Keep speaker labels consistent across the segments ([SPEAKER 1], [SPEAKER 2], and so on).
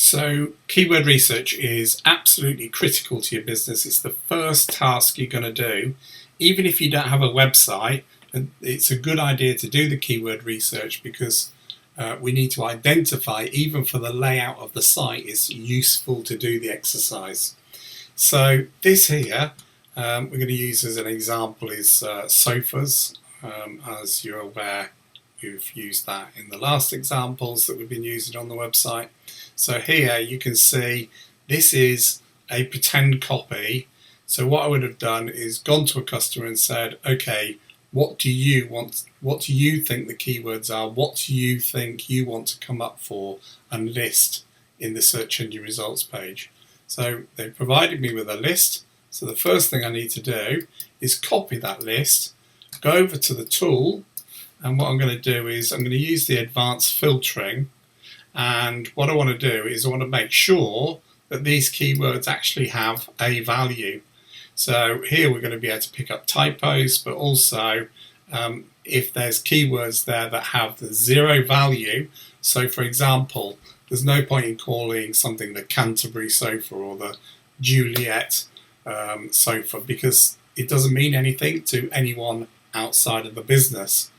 [SPEAKER 1] So keyword research is absolutely critical to your business. It's the first task you're going to do. Even if you don't have a website, it's a good idea to do the keyword research because we need to identify, even for the layout of the site, it's useful to do the exercise. So this here, we're going to use as an example is sofas. As you're aware, we've used that in the last examples that we've been using on the website. So here you can see this is a pretend copy. So what I would have done is gone to a customer and said, okay, what do you want? What do you think the keywords are? What do you think you want to come up for and list in the search engine results page? So they provided me with a list. So the first thing I need to do is copy that list, go over to the tool, and what I'm going to do is I'm going to use the advanced filtering. And what I want to do is I want to make sure that these keywords actually have a value. So here we're going to be able to pick up typos, but also if there's keywords there that have the zero value. So for example, there's no point in calling something the Canterbury sofa or the Juliet sofa because it doesn't mean anything to anyone outside of the business.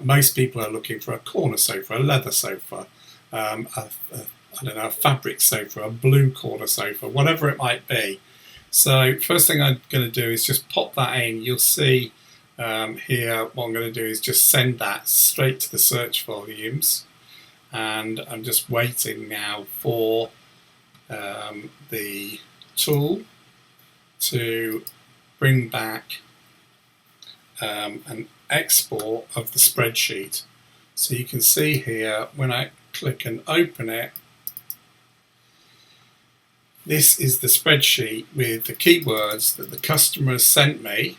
[SPEAKER 1] Most people are looking for a corner sofa, a leather sofa, I don't know, a fabric sofa, a blue corner sofa, whatever it might be. So first thing I'm going to do is just pop that in. You'll see here what I'm going to do is just send that straight to the search volumes, and I'm just waiting now for the tool to bring back an export of the spreadsheet. So you can see here when I click and open it, this is the spreadsheet with the keywords that the customer has sent me,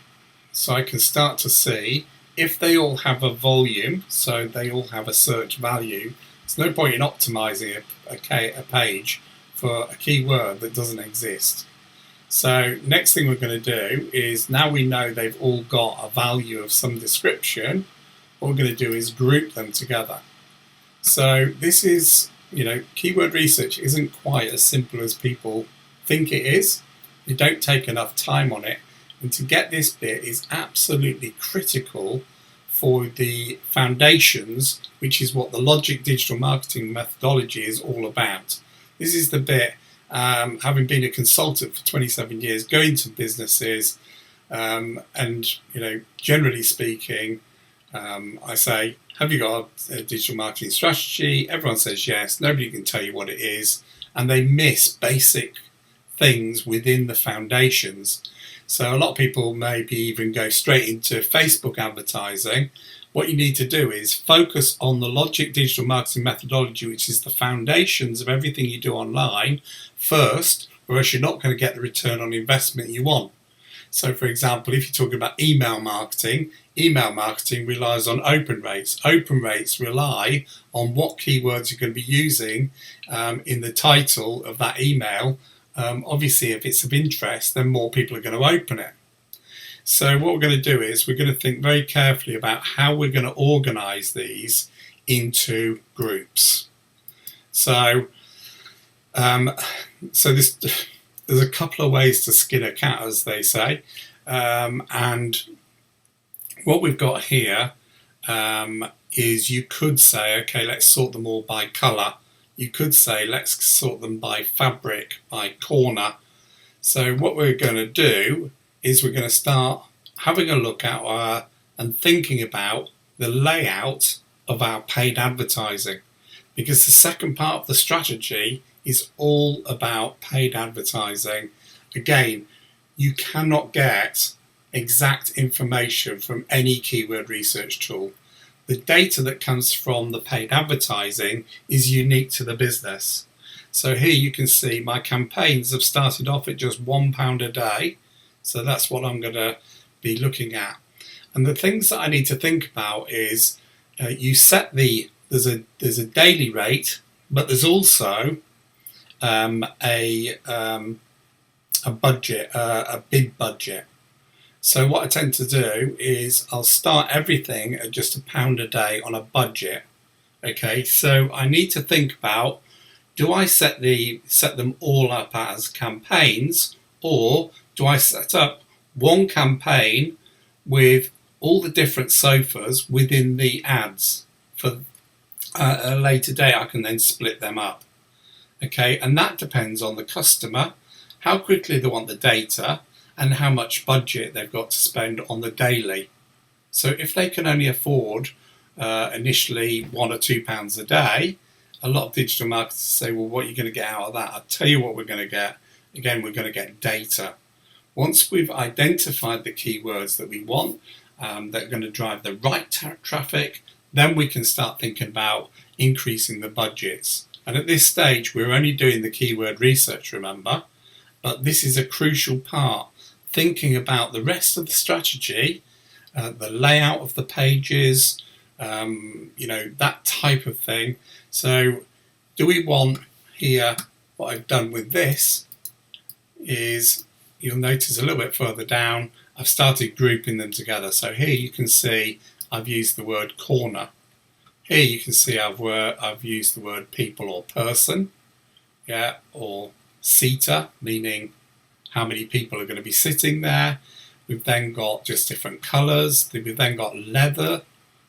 [SPEAKER 1] so I can start to see if they all have a volume, so they all have a search value. There's no point in optimizing a page for a keyword that doesn't exist. So next thing we're going to do is, now we know they've all got a value of some description, what we're going to do is group them together. So this is, keyword research isn't quite as simple as people think it is. You don't take enough time on it, and to get this bit is absolutely critical for the foundations, which is what the logic digital marketing methodology is all about. This is the bit, having been a consultant for 27 years, going to businesses, and generally speaking, I say, have you got a digital marketing strategy? Everyone says yes. Nobody can tell you what it is, and they miss basic things within the foundations. So a lot of people maybe even go straight into Facebook advertising. What you need to do is focus on the logic digital marketing methodology, which is the foundations of everything you do online first, or else you're not going to get the return on investment you want. So for example, if you're talking about email marketing relies on open rates. Open rates rely on what keywords you're going to be using in the title of that email. Obviously, if it's of interest, then more people are going to open it. So what we're going to do is we're going to think very carefully about how we're going to organize these into groups. So, there's a couple of ways to skin a cat, as they say, and what we've got here is you could say, okay, let's sort them all by colour. You could say, let's sort them by fabric, by corner. So what we're going to do is we're going to start having a look at and thinking about the layout of our paid advertising, because the second part of the strategy is all about paid advertising. Again, you cannot get exact information from any keyword research tool. The data that comes from the paid advertising is unique to the business. So here you can see my campaigns have started off at just £1 a day. So that's what I'm going to be looking at. And the things that I need to think about is you set there's a daily rate, but there's also a budget, a bid budget. So what I tend to do is I'll start everything at just £1 a day on a budget. Okay, so I need to think about, do I set them all up as campaigns, or do I set up one campaign with all the different sofas within the ads? For a later date, I can then split them up. Okay, and that depends on the customer, how quickly they want the data, and how much budget they've got to spend on the daily. So if they can only afford initially £1 or £2 a day, a lot of digital marketers say, well, what are you going to get out of that? I'll tell you what we're going to get. Again, we're going to get data. Once we've identified the keywords that we want, that are going to drive the right traffic, then we can start thinking about increasing the budgets. And at this stage, we're only doing the keyword research, remember, but this is a crucial part. Thinking about the rest of the strategy, the layout of the pages, that type of thing. So do we want here, what I've done with this is, you'll notice a little bit further down, I've started grouping them together. So here you can see I've used the word corner. Here you can see I've used the word people or person, or seater, meaning how many people are going to be sitting there. We've then got just different colours. We've then got leather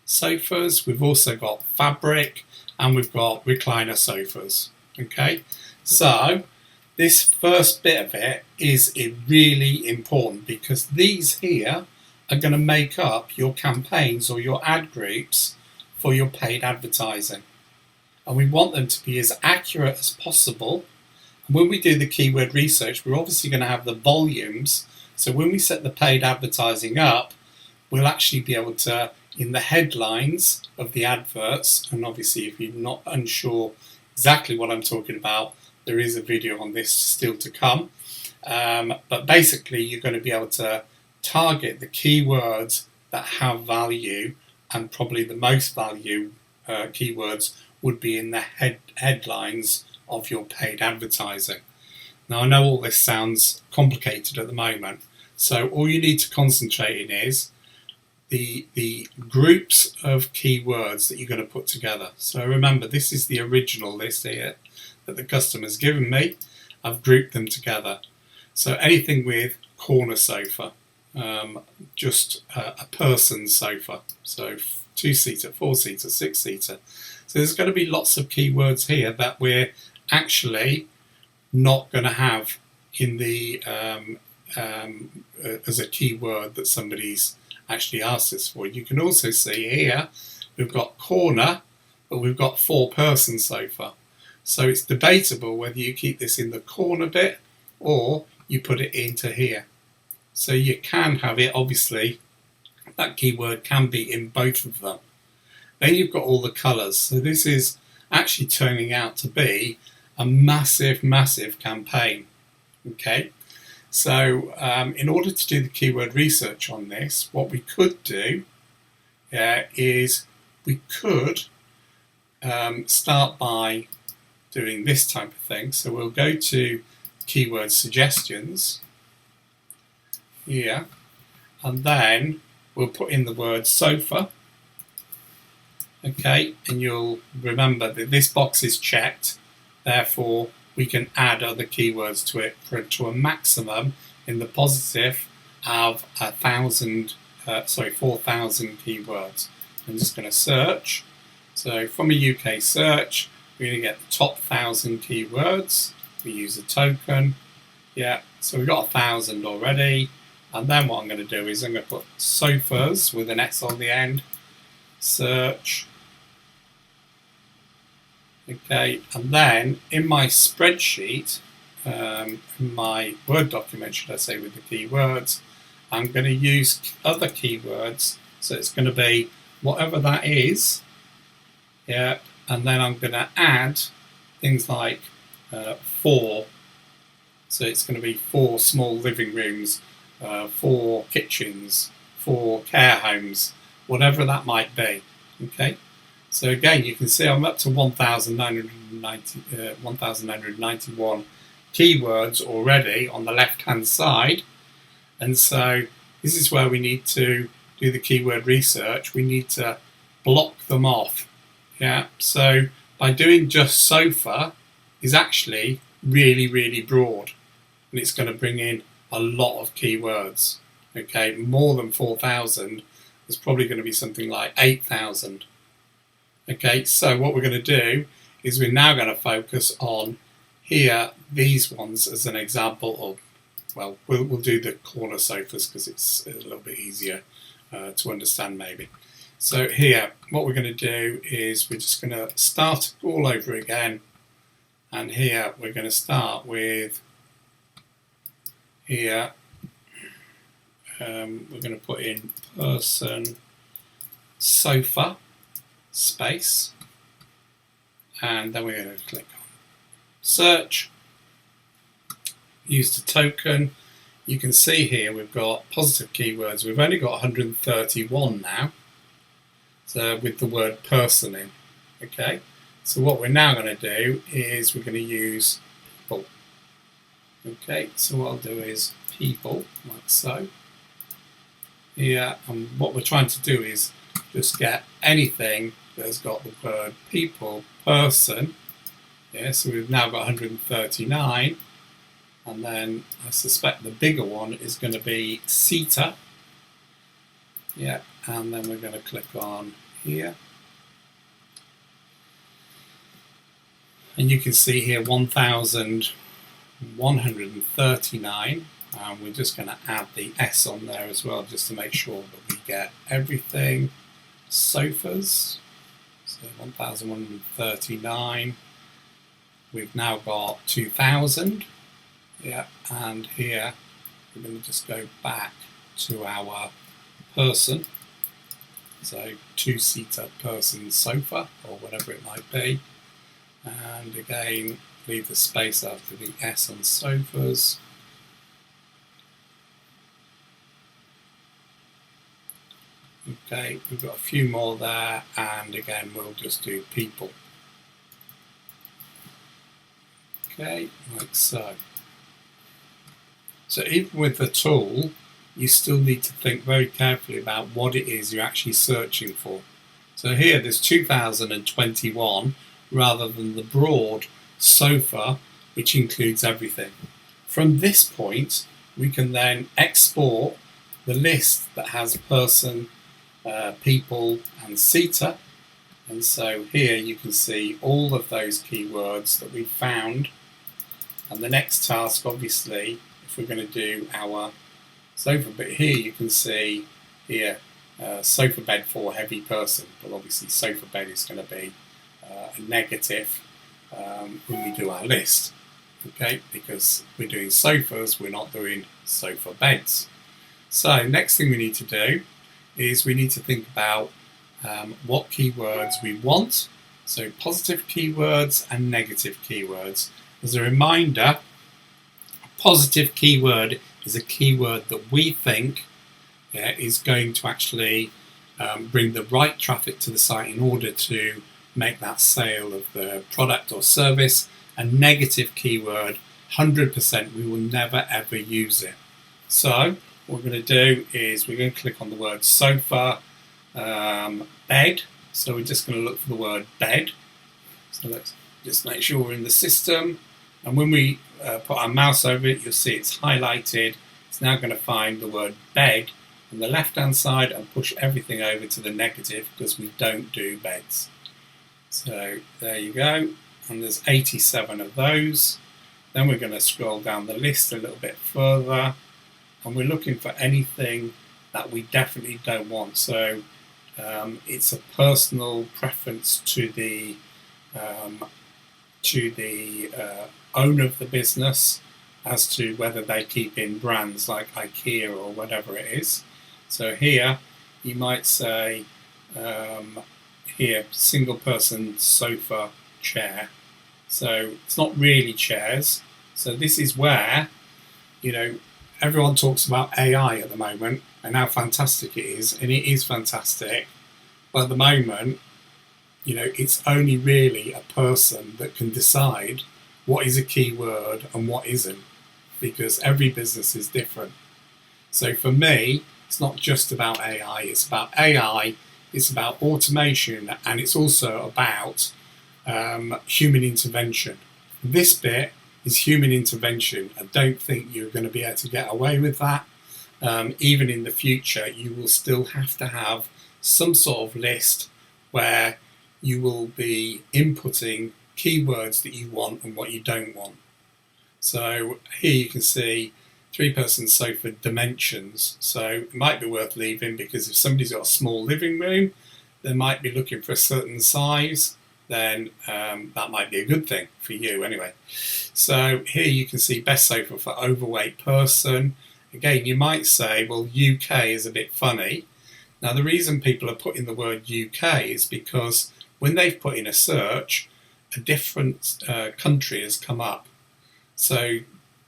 [SPEAKER 1] sofas. We've also got fabric, and we've got recliner sofas. Okay, so this first bit of it is really important, because these here are going to make up your campaigns or your ad groups for your paid advertising. And we want them to be as accurate as possible. And when we do the keyword research, we're obviously going to have the volumes. So when we set the paid advertising up, we'll actually be able to, in the headlines of the adverts, and obviously if you're not unsure exactly what I'm talking about, there is a video on this still to come. But basically you're going to be able to target the keywords that have value, and probably the most value keywords would be in the headlines of your paid advertising. Now I know all this sounds complicated at the moment, so all you need to concentrate in is the groups of keywords that you're going to put together. So remember, this is the original list here that the customer's given me. I've grouped them together. So anything with corner sofa, just a person's sofa, so 2-seater, 4-seater, 6-seater. So there's going to be lots of keywords here that we're actually not going to have in the as a keyword that somebody's actually asked us for. You can also see here we've got corner, but we've got 4-person sofa. So it's debatable whether you keep this in the corner bit or you put it into here. So you can have it, obviously, that keyword can be in both of them. Then you've got all the colours. So this is actually turning out to be a massive, massive campaign. Okay, so in order to do the keyword research on this, what we could do is we could start by doing this type of thing. So we'll go to keyword suggestions here, and then we'll put in the word sofa. Okay, and you'll remember that this box is checked, therefore we can add other keywords to it to a maximum in the positive of 4,000 keywords. I'm just going to search. So from a UK search, we're going to get the top 1,000 keywords. We use a token. So we've got 1,000 already. And then what I'm going to do is I'm going to put sofas with an S on the end. Search. Okay, and then in my spreadsheet, in my Word document, should I say, with the keywords, I'm going to use other keywords. So it's going to be whatever that is. And then I'm going to add things like 4. So it's going to be 4 small living rooms, 4 kitchens, 4 care homes, whatever that might be. Okay. So again, you can see I'm up to 1,991 keywords already on the left-hand side. And so this is where we need to do the keyword research. We need to block them off. So by doing just sofa, is actually really, really broad, and it's going to bring in a lot of keywords. Okay, more than 4,000. There's probably going to be something like 8,000. Okay, so what we're going to do is we're now going to focus on here, these ones as an example of, well, we'll do the corner sofas because it's a little bit easier to understand maybe. So here, what we're going to do is we're just going to start all over again, and here we're going to start with here. We're going to put in person sofa space, and then we're going to click on search, use the token. You can see here we've got positive keywords. We've only got 131 now, so with the word person in. Okay, so what we're now going to do is we're going to use people. Okay, so what I'll do is people, like so. Here, and what we're trying to do is just get anything that has got the word people, person. Yeah, so we've now got 139, and then I suspect the bigger one is going to be seater. Yeah, and then we're going to click on here, and you can see here 1,139. And we're just going to add the S on there as well, just to make sure that we get everything. Sofas, so 1,139. We've now got 2,000. Yeah, and here we're going to just go back to our person. So two-seater person sofa, or whatever it might be. And again, leave the space after the S on sofas. Okay, we've got a few more there, and again we'll just do people. Okay, like so. So even with the tool, you still need to think very carefully about what it is you're actually searching for. So here there's 2021 rather than the broad sofa, which includes everything. From this point, we can then export the list that has person, people and seater, and so here you can see all of those keywords that we found. And the next task, obviously, if we're going to do our sofa, but here you can see here sofa bed for heavy person. Well, obviously sofa bed is going to be a negative when we do our list, okay, because we're doing sofas, we're not doing sofa beds. So next thing we need to do is we need to think about what keywords we want. So positive keywords and negative keywords. As a reminder, a positive keyword is a keyword that we think is going to actually bring the right traffic to the site in order to make that sale of the product or service. A negative keyword, 100%, we will never ever use it. So what we're going to do is we're going to click on the word sofa, bed. So we're just going to look for the word bed. So let's just make sure we're in the system. And when we put our mouse over it, you'll see it's highlighted. It's now going to find the word bed on the left hand side and push everything over to the negative because we don't do beds. So there you go. And there's 87 of those. Then we're going to scroll down the list a little bit further, and we're looking for anything that we definitely don't want. So it's a personal preference to the owner of the business as to whether they keep in brands like IKEA or whatever it is. So here you might say here single person sofa chair. So it's not really chairs. So this is where, you know, everyone talks about AI at the moment and how fantastic it is, and it is fantastic. But at the moment, you know, it's only really a person that can decide what is a keyword and what isn't, because every business is different. So for me, it's not just about AI, it's about AI, it's about automation, and it's also about human intervention. This bit is human intervention. I don't think you're going to be able to get away with that. Even in the future, you will still have to have some sort of list where you will be inputting keywords that you want and what you don't want. So here you can see 3-person sofa dimensions. So it might be worth leaving, because if somebody's got a small living room, they might be looking for a certain size, then that might be a good thing for you anyway. So here you can see best sofa for overweight person. Again, you might say, well, UK is a bit funny. Now, the reason people are putting the word UK is because when they've put in a search, a different country has come up. So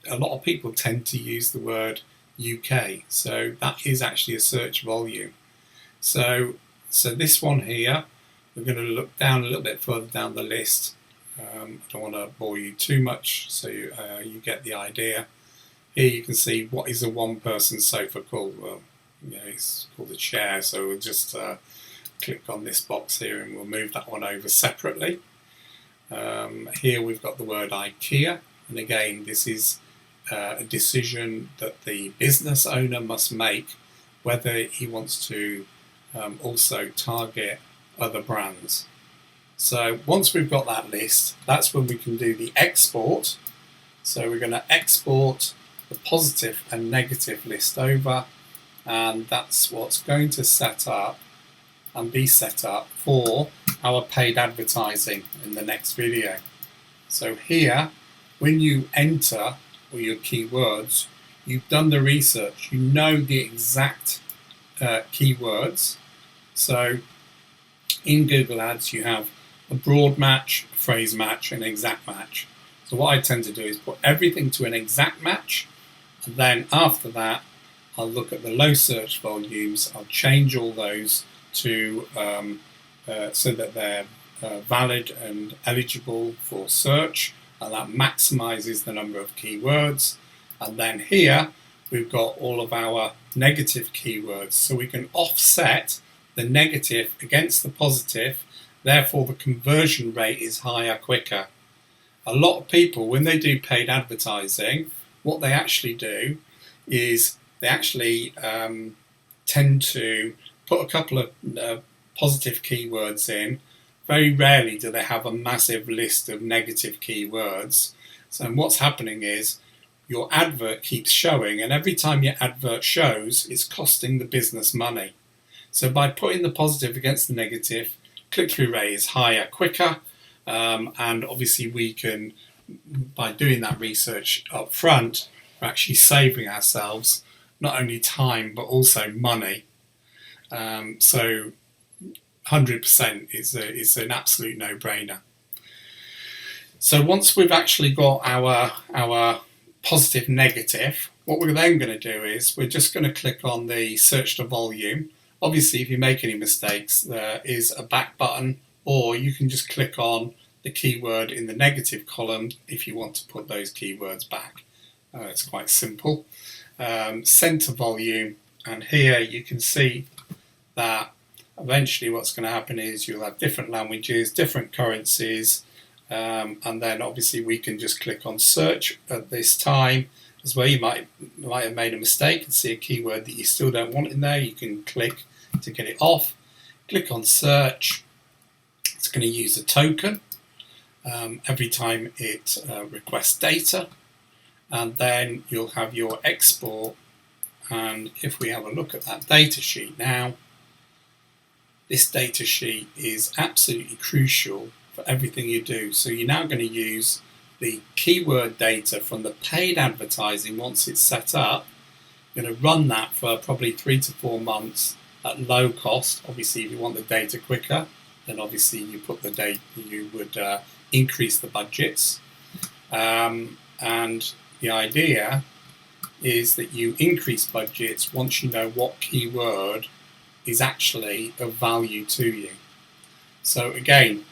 [SPEAKER 1] a lot of people tend to use the word UK. So that is actually a search volume. So this one here, we're going to look down a little bit further down the list. I don't want to bore you too much, so you get the idea. Here you can see, what is a 1-person sofa called? Well, it's called a chair, so we'll just click on this box here and we'll move that one over separately. Here we've got the word IKEA, and again, this is a decision that the business owner must make, whether he wants to also target other brands. So once we've got that list, that's when we can do the export. So we're going to export the positive and negative list over, and that's what's going to set up and be set up for our paid advertising in the next video. So here, when you enter all your keywords, you've done the research, you know the exact keywords. So in Google Ads you have a broad match, a phrase match, and an exact match. So what I tend to do is put everything to an exact match, and then after that I'll look at the low search volumes. I'll change all those to so that they're valid and eligible for search, and that maximizes the number of keywords. And then here we've got all of our negative keywords, so we can offset the negative against the positive, therefore the conversion rate is higher quicker. A lot of people, when they do paid advertising, what they actually do is they actually tend to put a couple of positive keywords in. Very rarely do they have a massive list of negative keywords. So what's happening is your advert keeps showing, and every time your advert shows, it's costing the business money. So by putting the positive against the negative, click-through rate is higher, quicker, and obviously we can, by doing that research up front, we're actually saving ourselves not only time but also money. So 100% is an absolute no-brainer. So once we've actually got our positive negative, what we're then going to do is we're just going to click on the search to volume. Obviously, if you make any mistakes, there is a back button, or you can just click on the keyword in the negative column if you want to put those keywords back. It's quite simple. Send to volume, and here you can see that eventually what's going to happen is you'll have different languages, different currencies, and then obviously we can just click on search at this time as well. You might have made a mistake and see a keyword that you still don't want in there. You can click to get it off. Click on search. It's going to use a token every time it requests data, and then you'll have your export. And if we have a look at that data sheet now, this data sheet is absolutely crucial for everything you do. So you're now going to use the keyword data from the paid advertising once it's set up. You're going to run that for probably 3 to 4 months at low cost. Obviously, if you want the data quicker, then obviously you put the data, you would increase the budgets. And the idea is that you increase budgets once you know what keyword is actually of value to you. So again,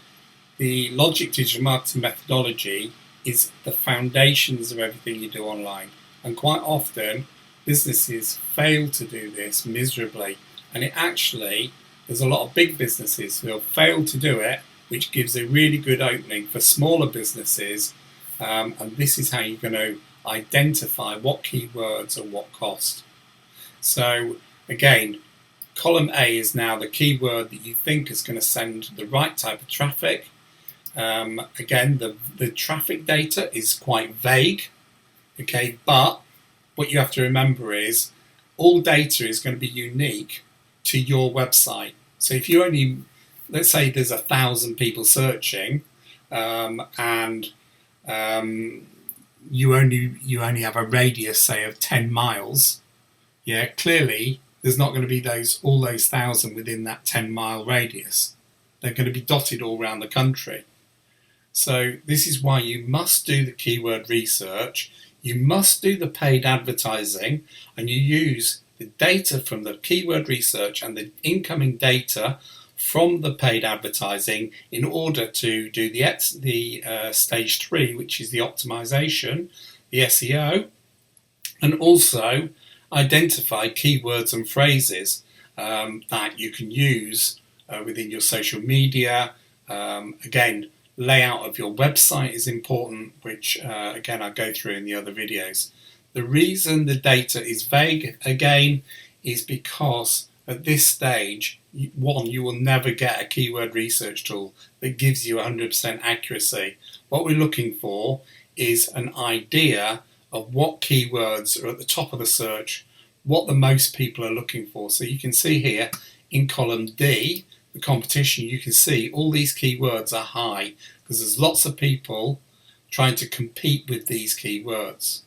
[SPEAKER 1] the Logic Digital Marketing methodology is the foundations of everything you do online. And quite often, businesses fail to do this miserably. And it actually, there's a lot of big businesses who have failed to do it, which gives a really good opening for smaller businesses and this is how you're going to identify what keywords and what cost. So again, column A is now the keyword that you think is going to send the right type of traffic. Again, the traffic data is quite vague, okay, but what you have to remember is all data is going to be unique to your website. So if you only, let's say there's 1,000 people searching, and you only have a radius, say, of 10 miles, yeah, clearly there's not going to be all those 1,000 within that 10-mile radius. They're going to be dotted all around the country. So this is why you must do the keyword research, you must do the paid advertising, and you use the data from the keyword research and the incoming data from the paid advertising in order to do the stage 3, which is the optimization, the SEO, and also identify keywords and phrases that you can use within your social media. Again, layout of your website is important, which again I'll go through in the other videos. The reason the data is vague again is because at this stage, one, you will never get a keyword research tool that gives you 100% accuracy. What we're looking for is an idea of what keywords are at the top of the search, what the most people are looking for. So you can see here in column D, the competition, you can see all these keywords are high because there's lots of people trying to compete with these keywords.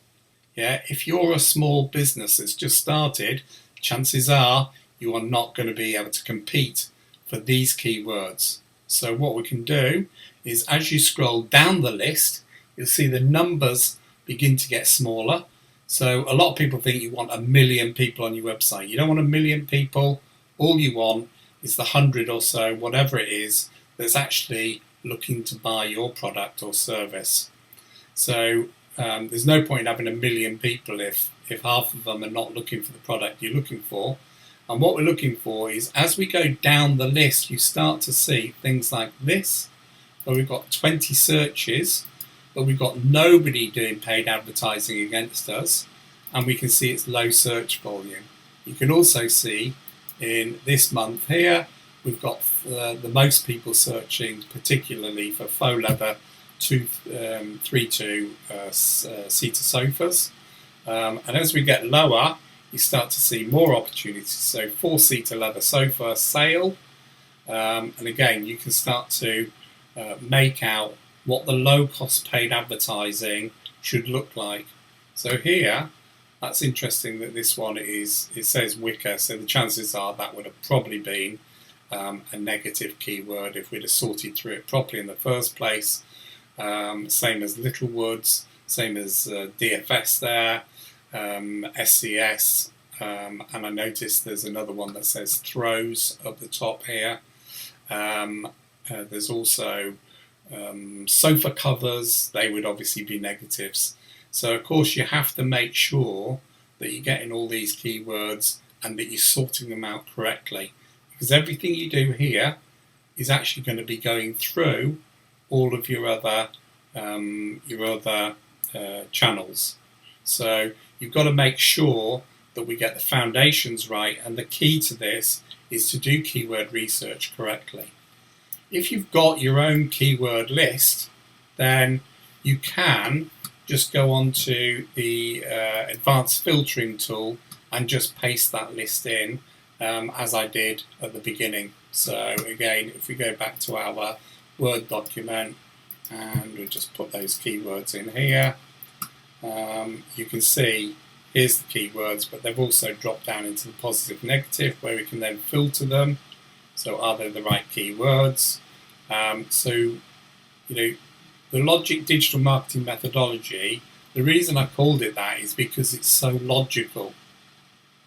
[SPEAKER 1] Yeah, if you're a small business that's just started, chances are you are not going to be able to compete for these keywords. So what we can do is, as you scroll down the list, you'll see the numbers begin to get smaller. So a lot of people think you want 1 million people on your website. You don't want 1 million people. All you want is the 100 or so, whatever it is, that's actually looking to buy your product or service. So there's no point in having 1 million people if half of them are not looking for the product you're looking for. And what we're looking for is, as we go down the list, you start to see things like this, where we've got 20 searches, but we've got nobody doing paid advertising against us, and we can see it's low search volume. You can also see in this month here, we've got the most people searching, particularly for faux leather 3-2 seater sofas. And as we get lower, you start to see more opportunities. So 4-seater leather sofa sale, and again you can start to make out what the low-cost paid advertising should look like. So here, that's interesting that this one it says wicker, so the chances are that would have probably been a negative keyword if we'd have sorted through it properly in the first place. Same as Littlewoods, same as DFS there, SCS, and I noticed there's another one that says throws up the top here. There's also sofa covers, they would obviously be negatives. So of course you have to make sure that you're getting all these keywords and that you're sorting them out correctly, because everything you do here is actually going to be going through all of your other channels. So you've got to make sure that we get the foundations right, and the key to this is to do keyword research correctly. If you've got your own keyword list, then you can just go on to the advanced filtering tool and just paste that list in as I did at the beginning. So again, if we go back to our Word document and we'll just put those keywords in here, you can see here's the keywords, but they've also dropped down into the positive negative where we can then filter them. So are they the right keywords? So, you know, the Logic Digital Marketing Methodology, the reason I called it that is because it's so logical.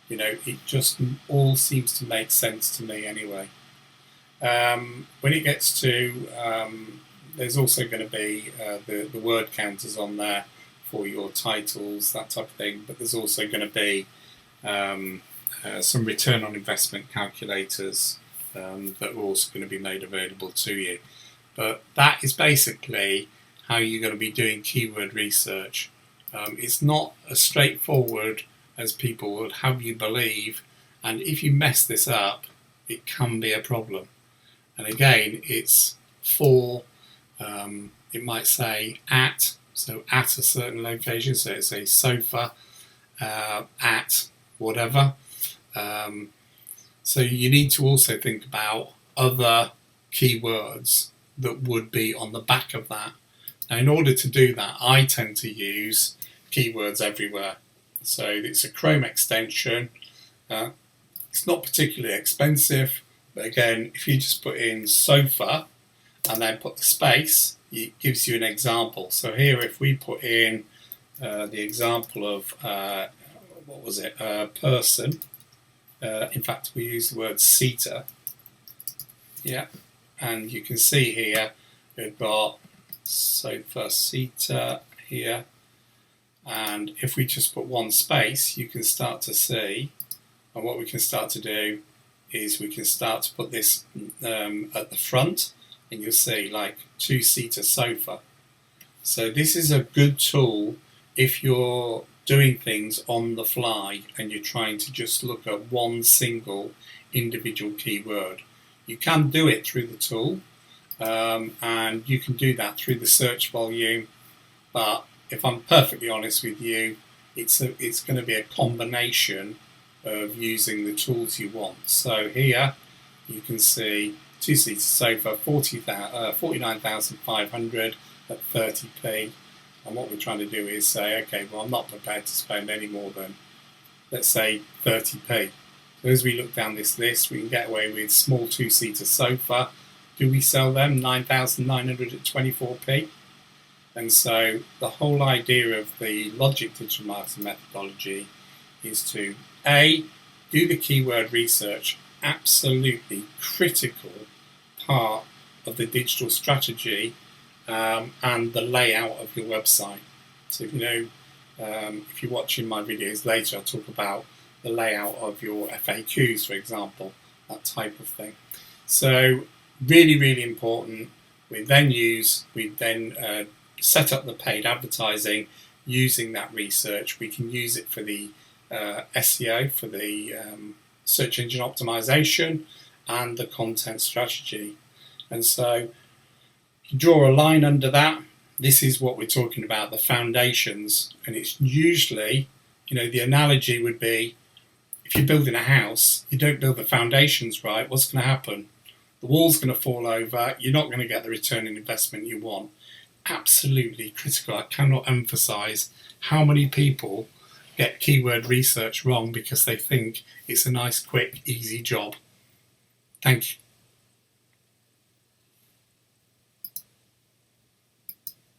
[SPEAKER 1] You know, it just all seems to make sense to me anyway. When it gets to, there's also going to be the word counters on there for your titles, that type of thing, but there's also going to be some return on investment calculators that are also going to be made available to you. But that is basically how you're going to be doing keyword research. It's not as straightforward as people would have you believe, and if you mess this up, it can be a problem. And again, it's for, it might say at, so at a certain location, so it's a sofa at whatever. So you need to also think about other keywords that would be on the back of that. Now, in order to do that, I tend to use keywords everywhere. So it's a Chrome extension. It's not particularly expensive, but again, if you just put in sofa and then put the space, it gives you an example. So here, if we put in the example of, what was it, person, in fact, we use the word seater, yeah, and you can see here, we've got sofa seater here, and if we just put one space, you can start to see, and what we can start to do is we can start to put this at the front, and you'll see like two-seater sofa. So this is a good tool if you're doing things on the fly and you're trying to just look at one single individual keyword. You can do it through the tool, and you can do that through the search volume, but if I'm perfectly honest with you, it's going to be a combination of using the tools you want. So here you can see two-seater sofa, 49,500 at 30p, and what we're trying to do is say, okay, well, I'm not prepared to spend any more than, let's say, 30p. So as we look down this list, we can get away with small two-seater sofa. Do we sell them? 9,900 at 24p. And so the whole idea of the logic digital marketing methodology is to A, do the keyword research, absolutely critical part of the digital strategy, and the layout of your website. So if you know, if you're watching my videos later, I'll talk about the layout of your FAQs, for example, that type of thing. So really, really important. We then set up the paid advertising using that research. We can use it for the SEO, for the search engine optimization, and the content strategy. And so you draw a line under that. This is what we're talking about, the foundations. And it's usually, the analogy would be, if you're building a house, you don't build the foundations right, what's going to happen? The wall's going to fall over, you're not going to get the return on investment you want. Absolutely critical. I cannot emphasize how many people get keyword research wrong because they think it's a nice, quick, easy job. Thank you.